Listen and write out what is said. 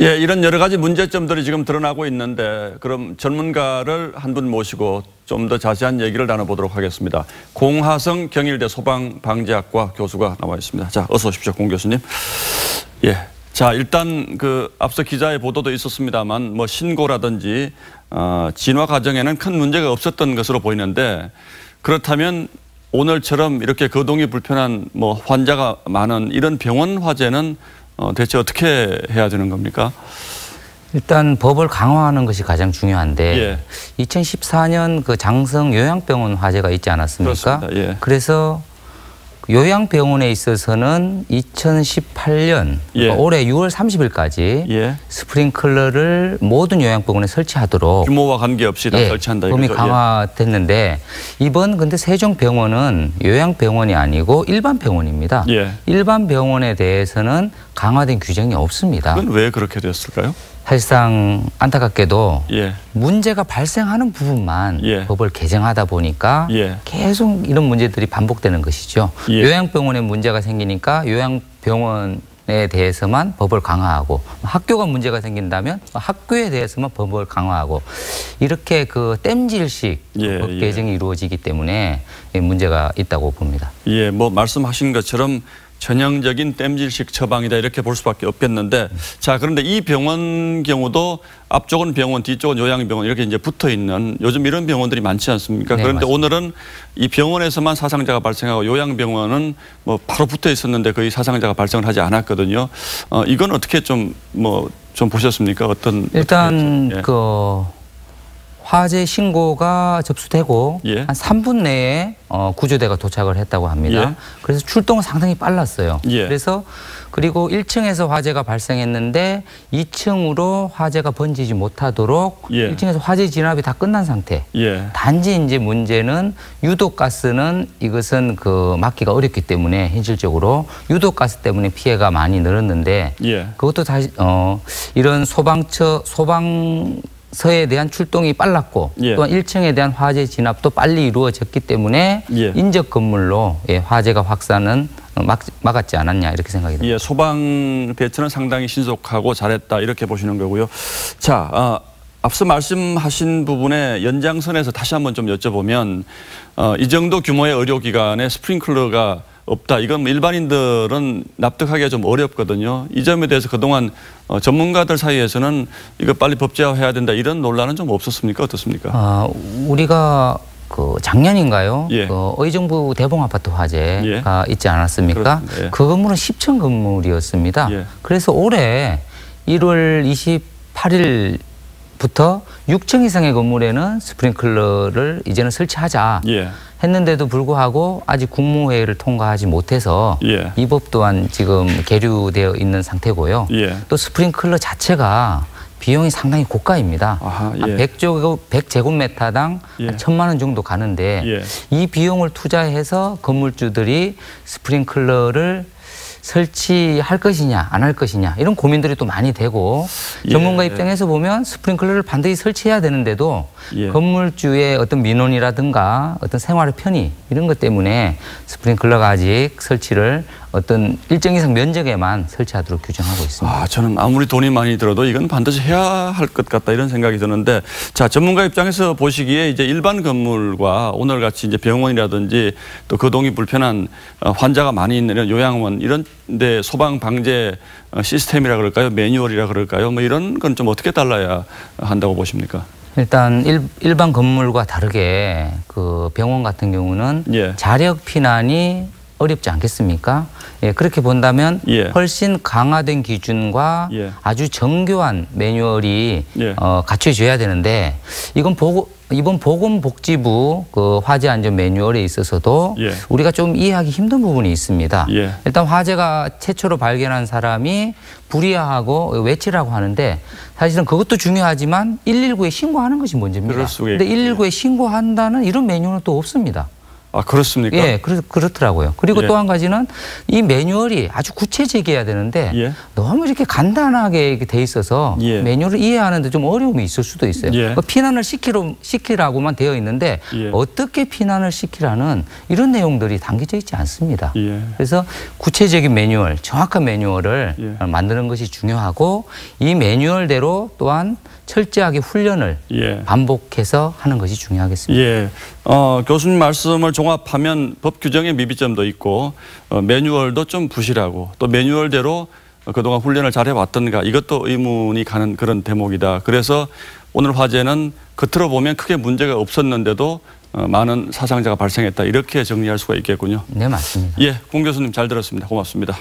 예, 이런 여러 가지 문제점들이 지금 드러나고 있는데 그럼 전문가를 한 분 모시고 좀 더 자세한 얘기를 나눠보도록 하겠습니다. 공하성 경일대 소방방재학과 교수가 나와 있습니다. 자, 어서 오십시오, 공 교수님. 예, 자 일단 그 앞서 기자의 보도도 있었습니다만 뭐 신고라든지 진화 과정에는 큰 문제가 없었던 것으로 보이는데 그렇다면 오늘처럼 이렇게 거동이 불편한 뭐 환자가 많은 이런 병원 화재는 대체 어떻게 해야 되는 겁니까? 일단 법을 강화하는 것이 가장 중요한데 예. 2014년 그 장성 요양병원 화재가 있지 않았습니까? 그렇습니다. 예. 그래서 요양병원에 있어서는 2018년 예. 올해 6월 30일까지 예. 스프링클러를 모든 요양병원에 설치하도록 규모와 관계없이 다 설치한다. 법이 이거죠. 강화됐는데 이번 근데 세종병원은 요양병원이 아니고 일반 병원입니다. 예. 일반 병원에 대해서는 강화된 규정이 없습니다. 그건 왜 그렇게 됐을까요? 사실상 안타깝게도 예. 문제가 발생하는 부분만 예. 법을 개정하다 보니까 예. 계속 이런 문제들이 반복되는 것이죠. 예. 요양병원에 문제가 생기니까 요양병원에 대해서만 법을 강화하고 학교가 문제가 생긴다면 학교에 대해서만 법을 강화하고 이렇게 그 땜질식 예. 법 개정이 이루어지기 때문에 문제가 있다고 봅니다. 예, 뭐 말씀하신 것처럼 전형적인 땜질식 처방이다 이렇게 볼 수밖에 없겠는데 자 그런데 이 병원 경우도 앞쪽은 병원 뒤쪽은 요양병원 이렇게 이제 붙어 있는 요즘 이런 병원들이 많지 않습니까? 네, 그런데 맞습니다. 오늘은 이 병원에서만 사상자가 발생하고 요양병원은 뭐 바로 붙어 있었는데 거의 사상자가 발생을 하지 않았거든요. 이건 어떻게 좀 보셨습니까? 어떤 일단 예. 그 화재 신고가 접수되고 예. 한 3분 내에 구조대가 도착을 했다고 합니다. 예. 그래서 출동은 상당히 빨랐어요. 예. 그래서 그리고 1층에서 화재가 발생했는데 2층으로 화재가 번지지 못하도록 예. 1층에서 화재 진압이 다 끝난 상태. 예. 단지 이제 문제는 유독가스는 이것은 그 막기가 어렵기 때문에 현실적으로 유독가스 때문에 피해가 많이 늘었는데 예. 그것도 다시 이런 소방서에 대한 출동이 빨랐고 예. 또한 1층에 대한 화재 진압도 빨리 이루어졌기 때문에 예. 인접 건물로 화재가 확산은 막았지 않았냐 이렇게 생각이 듭니다. 예, 소방 대처는 상당히 신속하고 잘했다 이렇게 보시는 거고요. 자, 앞서 말씀하신 부분의 연장선에서 다시 한번 좀 여쭤보면 이 정도 규모의 의료기관에 스프링클러가 없다. 이건 일반인들은 납득하기가 좀 어렵거든요. 이 점에 대해서 그동안 전문가들 사이에서는 이거 빨리 법제화해야 된다 이런 논란은 좀 없었습니까? 어떻습니까? 우리가 그 작년인가요? 예. 그 의정부 대봉 아파트 화재가 있지 않았습니까? 예. 그 건물은 10층 건물이었습니다. 예. 그래서 올해 1월 28일부터 6층 이상의 건물에는 스프링클러를 이제는 설치하자 예. 했는데도 불구하고 아직 국무회의를 통과하지 못해서 예. 이 법 또한 지금 계류되어 있는 상태고요. 예. 또 스프링클러 자체가 비용이 상당히 고가입니다. 아하, 예. 한 100제곱미터당 예. 한 1,000만 원 정도 가는데 예. 이 비용을 투자해서 건물주들이 스프링클러를 설치할 것이냐 안 할 것이냐 이런 고민들이 또 많이 되고 전문가 입장에서 보면 스프링클러를 반드시 설치해야 되는데도 예. 건물주의 어떤 민원이라든가 어떤 생활의 편의 이런 것 때문에 스프링클러가 아직 설치를 어떤 일정 이상 면적에만 설치하도록 규정하고 있습니다. 저는 아무리 돈이 많이 들어도 이건 반드시 해야 할 것 같다 이런 생각이 드는데 자 전문가 입장에서 보시기에 이제 일반 건물과 오늘같이 이제 병원이라든지 또 거동이 불편한 환자가 많이 있는 이런 요양원 이런 데 소방 방제 시스템이라 그럴까요? 매뉴얼이라 그럴까요? 뭐 이런 건 좀 어떻게 달라야 한다고 보십니까? 일단 일반 건물과 다르게 그 병원 같은 경우는 예. 자력 피난이 어렵지 않겠습니까? 예, 그렇게 본다면 예. 훨씬 강화된 기준과 예. 아주 정교한 매뉴얼이 예. 갖춰져야 되는데 이번 보건복지부 그 화재 안전 매뉴얼에 있어서도 예. 우리가 좀 이해하기 힘든 부분이 있습니다. 예. 일단 화재가 최초로 발견한 사람이 불이야하고 외치라고 하는데 사실은 그것도 중요하지만 119에 신고하는 것이 먼저입니다. 그럴 수가 그런데 있겠죠. 119에 신고한다는 이런 매뉴얼은 또 없습니다. 아, 그렇습니까? 예, 그렇더라고요. 그리고 예. 또 한 가지는 이 매뉴얼이 아주 구체적이어야 되는데 예. 너무 이렇게 간단하게 이렇게 돼 있어서 예. 매뉴얼을 이해하는데 좀 어려움이 있을 수도 있어요. 예. 피난을 시키라고만 되어 있는데 예. 어떻게 피난을 시키라는 이런 내용들이 담겨져 있지 않습니다. 예. 그래서 구체적인 매뉴얼, 정확한 매뉴얼을 예. 만드는 것이 중요하고 이 매뉴얼대로 또한 철저하게 훈련을 예. 반복해서 하는 것이 중요하겠습니다. 예. 교수님 말씀을 종합하면 법 규정의 미비점도 있고 매뉴얼도 좀 부실하고 또 매뉴얼대로 그동안 훈련을 잘 해왔던가 이것도 의문이 가는 그런 대목이다. 그래서 오늘 화제는 겉으로 보면 크게 문제가 없었는데도 많은 사상자가 발생했다. 이렇게 정리할 수가 있겠군요. 네, 맞습니다. 예, 공 교수님 잘 들었습니다. 고맙습니다.